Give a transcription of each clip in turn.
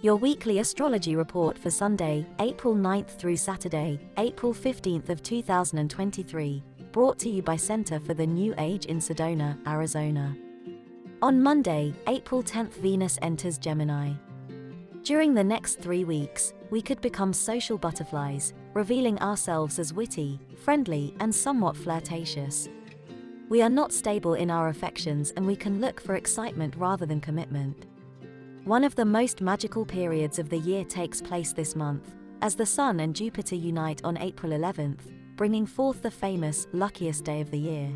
Your weekly astrology report for Sunday, April 9th through Saturday, April 15th of 2023, brought to you by Center for the New Age in Sedona, Arizona. On Monday, April 10th, Venus enters Gemini. During the next 3 weeks, we could become social butterflies, revealing ourselves as witty, friendly, and somewhat flirtatious. We are not stable in our affections and we can look for excitement rather than commitment. One of the most magical periods of the year takes place this month, as the Sun and Jupiter unite on April 11th, bringing forth the famous, luckiest day of the year.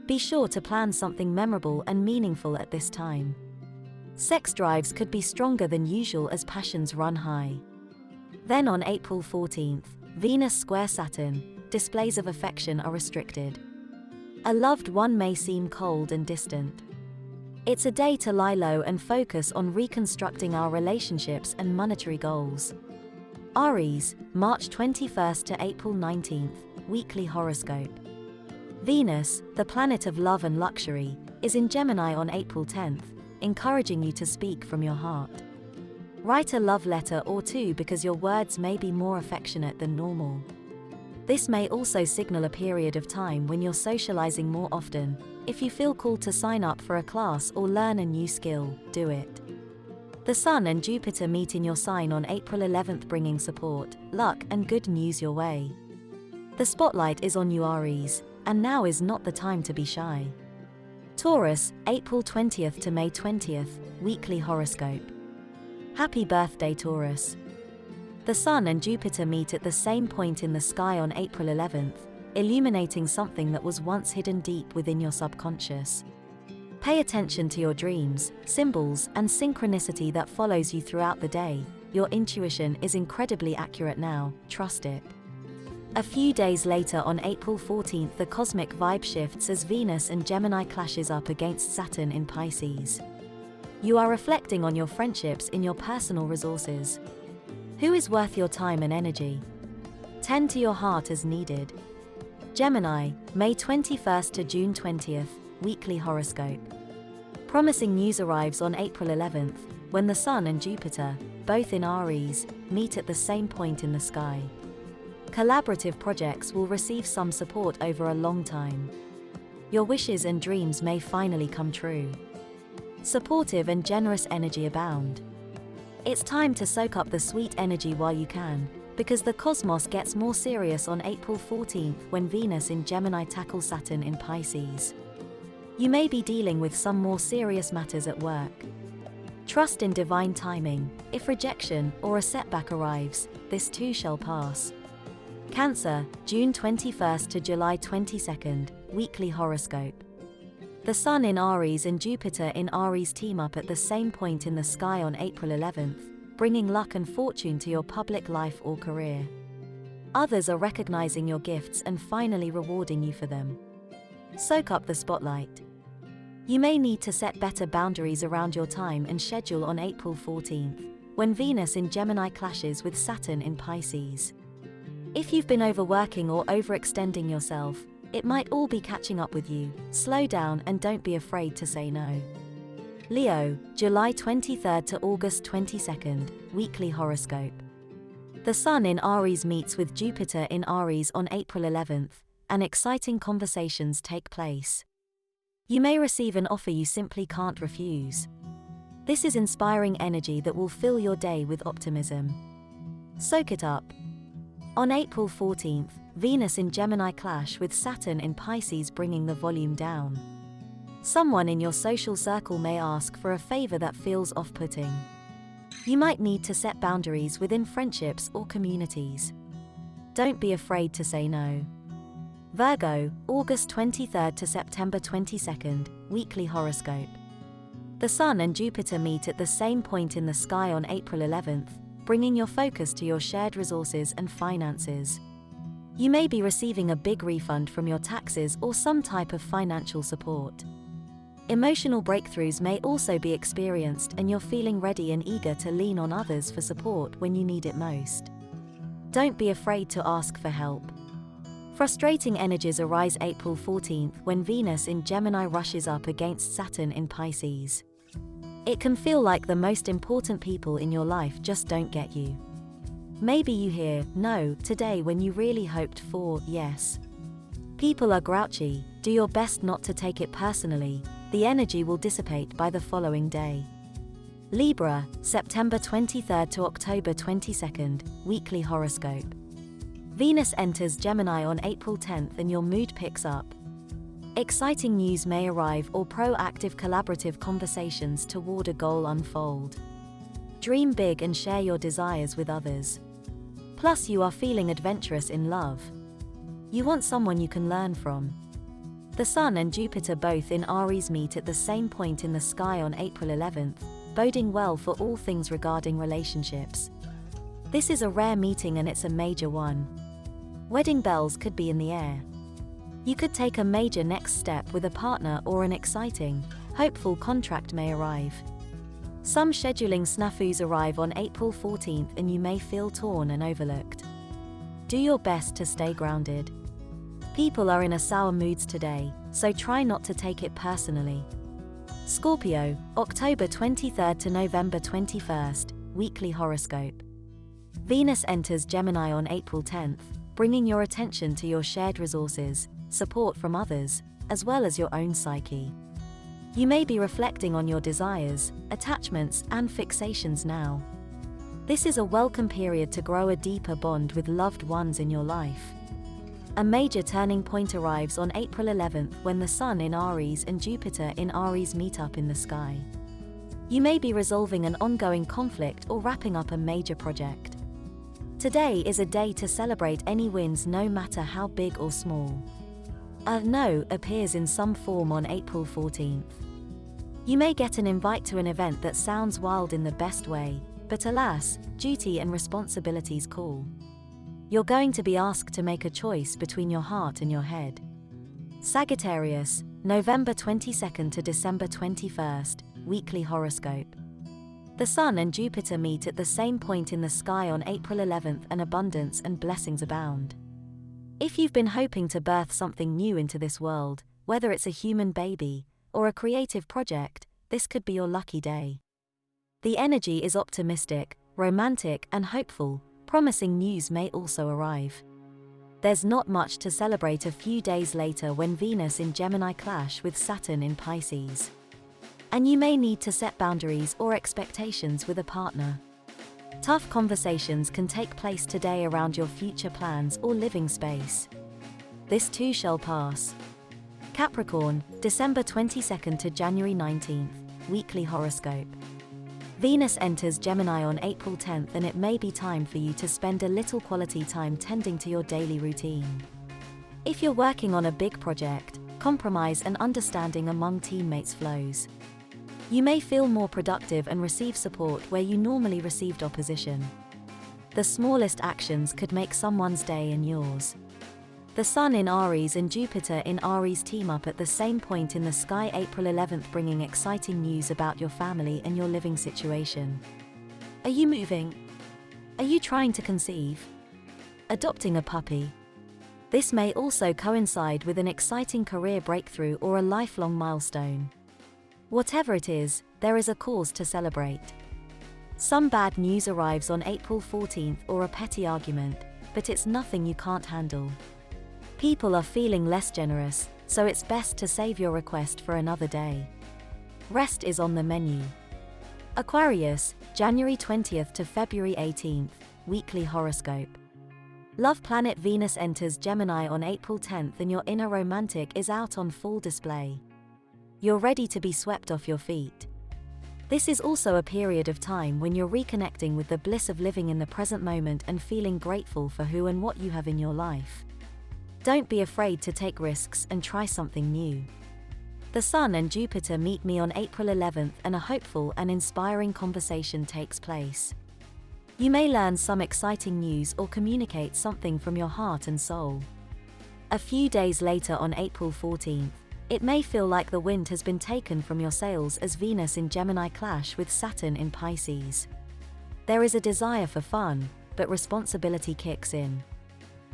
Be sure to plan something memorable and meaningful at this time. Sex drives could be stronger than usual as passions run high. Then on April 14th, Venus square Saturn, displays of affection are restricted. A loved one may seem cold and distant. It's a day to lie low and focus on reconstructing our relationships and monetary goals. Aries, March 21st to April 19th, weekly horoscope. Venus, the planet of love and luxury, is in Gemini on April 10th, encouraging you to speak from your heart. Write a love letter or two because your words may be more affectionate than normal. This may also signal a period of time when you're socializing more often. If you feel called to sign up for a class or learn a new skill, do it. The Sun and Jupiter meet in your sign on April 11th, bringing support, luck, and good news your way. The spotlight is on you, Aries, and now is not the time to be shy. Taurus, April 20th to May 20th, weekly horoscope. Happy birthday, Taurus. The Sun and Jupiter meet at the same point in the sky on April 11th, illuminating something that was once hidden deep within your subconscious. Pay attention to your dreams, symbols, and synchronicity that follows you throughout the day. Your intuition is incredibly accurate now, trust it. A few days later on April 14th, the cosmic vibe shifts as Venus and Gemini clashes up against Saturn in Pisces. You are reflecting on your friendships in your personal resources. Who is worth your time and energy? Tend to your heart as needed. Gemini, May 21st to June 20th, weekly horoscope. Promising news arrives on April 11th, when the Sun and Jupiter, both in Aries, meet at the same point in the sky. Collaborative projects will receive some support over a long time. Your wishes and dreams may finally come true. Supportive and generous energy abound. It's time to soak up the sweet energy while you can, because the cosmos gets more serious on April 14th when Venus in Gemini tackles Saturn in Pisces. You may be dealing with some more serious matters at work. Trust in divine timing. If rejection or a setback arrives, this too shall pass. Cancer, June 21st to July 22nd, weekly horoscope. The Sun in Aries and Jupiter in Aries team up at the same point in the sky on April 11th, bringing luck and fortune to your public life or career. Others are recognizing your gifts and finally rewarding you for them. Soak up the spotlight. You may need to set better boundaries around your time and schedule on April 14th, when Venus in Gemini clashes with Saturn in Pisces. If you've been overworking or overextending yourself, it might all be catching up with you. Slow down and don't be afraid to say no. Leo, July 23rd to August 22nd, weekly horoscope. The Sun in Aries meets with Jupiter in Aries on April 11th, and exciting conversations take place. You may receive an offer you simply can't refuse. This is inspiring energy that will fill your day with optimism. Soak it up. On April 14th, Venus in Gemini clash with Saturn in Pisces, bringing the volume down. Someone in your social circle may ask for a favor that feels off-putting. You might need to set boundaries within friendships or communities. Don't be afraid to say no. Virgo, August 23rd to September 22nd, weekly horoscope. The Sun and Jupiter meet at the same point in the sky on April 11th, bringing your focus to your shared resources and finances. You may be receiving a big refund from your taxes or some type of financial support. Emotional breakthroughs may also be experienced, and you're feeling ready and eager to lean on others for support when you need it most. Don't be afraid to ask for help. Frustrating energies arise April 14th when Venus in Gemini rushes up against Saturn in Pisces. It can feel like the most important people in your life just don't get you. Maybe you hear no today when you really hoped for yes. People are grouchy. Do your best not to take it personally. The energy will dissipate by the following day. Libra, September 23rd to October 22nd, weekly horoscope. Venus enters Gemini on April 10th and your mood picks up. Exciting news may arrive or proactive collaborative conversations toward a goal unfold. Dream big and share your desires with others. Plus, you are feeling adventurous in love. You want someone you can learn from. The Sun and Jupiter both in Aries meet at the same point in the sky on April 11th, boding well for all things regarding relationships. This is a rare meeting and it's a major one. Wedding bells could be in the air. You could take a major next step with a partner or an exciting, hopeful contract may arrive. Some scheduling snafus arrive on April 14th and you may feel torn and overlooked. Do your best to stay grounded. People are in a sour moods today, so try not to take it personally. Scorpio, October 23rd to November 21st, weekly horoscope. Venus enters Gemini on April 10th, bringing your attention to your shared resources, support from others, as well as your own psyche. You may be reflecting on your desires, attachments, and fixations now. This is a welcome period to grow a deeper bond with loved ones in your life. A major turning point arrives on April 11th when the Sun in Aries and Jupiter in Aries meet up in the sky. You may be resolving an ongoing conflict or wrapping up a major project. Today is a day to celebrate any wins no matter how big or small. A no appears in some form on April 14th. You may get an invite to an event that sounds wild in the best way, but alas, duty and responsibilities call. You're going to be asked to make a choice between your heart and your head. Sagittarius, November 22nd to December 21st, weekly horoscope. The Sun and Jupiter meet at the same point in the sky on April 11th and abundance and blessings abound. If you've been hoping to birth something new into this world, whether it's a human baby or a creative project, this could be your lucky day. The energy is optimistic, romantic, and hopeful. Promising news may also arrive. There's not much to celebrate a few days later when Venus in Gemini clash with Saturn in Pisces. And you may need to set boundaries or expectations with a partner. Tough conversations can take place today around your future plans or living space. This too shall pass. Capricorn, December 22nd to January 19th, weekly horoscope. Venus enters Gemini on April 10th and it may be time for you to spend a little quality time tending to your daily routine. If you're working on a big project, compromise and understanding among teammates flows. You may feel more productive and receive support where you normally received opposition. The smallest actions could make someone's day and yours. The Sun in Aries and Jupiter in Aries team up at the same point in the sky April 11th, bringing exciting news about your family and your living situation. Are you moving? Are you trying to conceive? Adopting a puppy? This may also coincide with an exciting career breakthrough or a lifelong milestone. Whatever it is, there is a cause to celebrate. Some bad news arrives on April 14th or a petty argument, but it's nothing you can't handle. People are feeling less generous, so it's best to save your request for another day. Rest is on the menu. Aquarius, January 20th to February 18th, weekly horoscope. Love planet Venus enters Gemini on April 10th and your inner romantic is out on full display. You're ready to be swept off your feet. This is also a period of time when you're reconnecting with the bliss of living in the present moment and feeling grateful for who and what you have in your life. Don't be afraid to take risks and try something new. The Sun and Jupiter meet me on April 11th and a hopeful and inspiring conversation takes place. You may learn some exciting news or communicate something from your heart and soul. A few days later on April 14th, it may feel like the wind has been taken from your sails as Venus in Gemini clash with Saturn in Pisces. There is a desire for fun, but responsibility kicks in.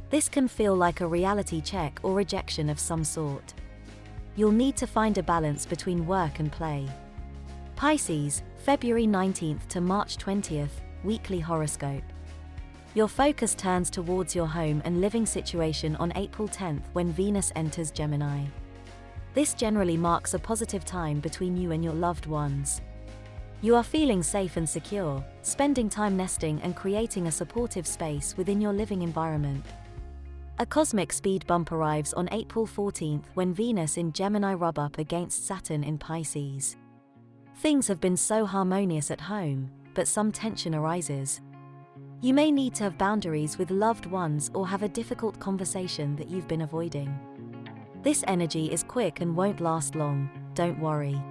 This can feel like a reality check or rejection of some sort. You'll need to find a balance between work and play. Pisces, February 19th to March 20th, weekly horoscope. Your focus turns towards your home and living situation on April 10th when Venus enters Gemini. This generally marks a positive time between you and your loved ones. You are feeling safe and secure, spending time nesting and creating a supportive space within your living environment. A cosmic speed bump arrives on April 14th when Venus in Gemini rub up against Saturn in Pisces. Things have been so harmonious at home, but some tension arises. You may need to have boundaries with loved ones or have a difficult conversation that you've been avoiding. This energy is quick and won't last long, don't worry.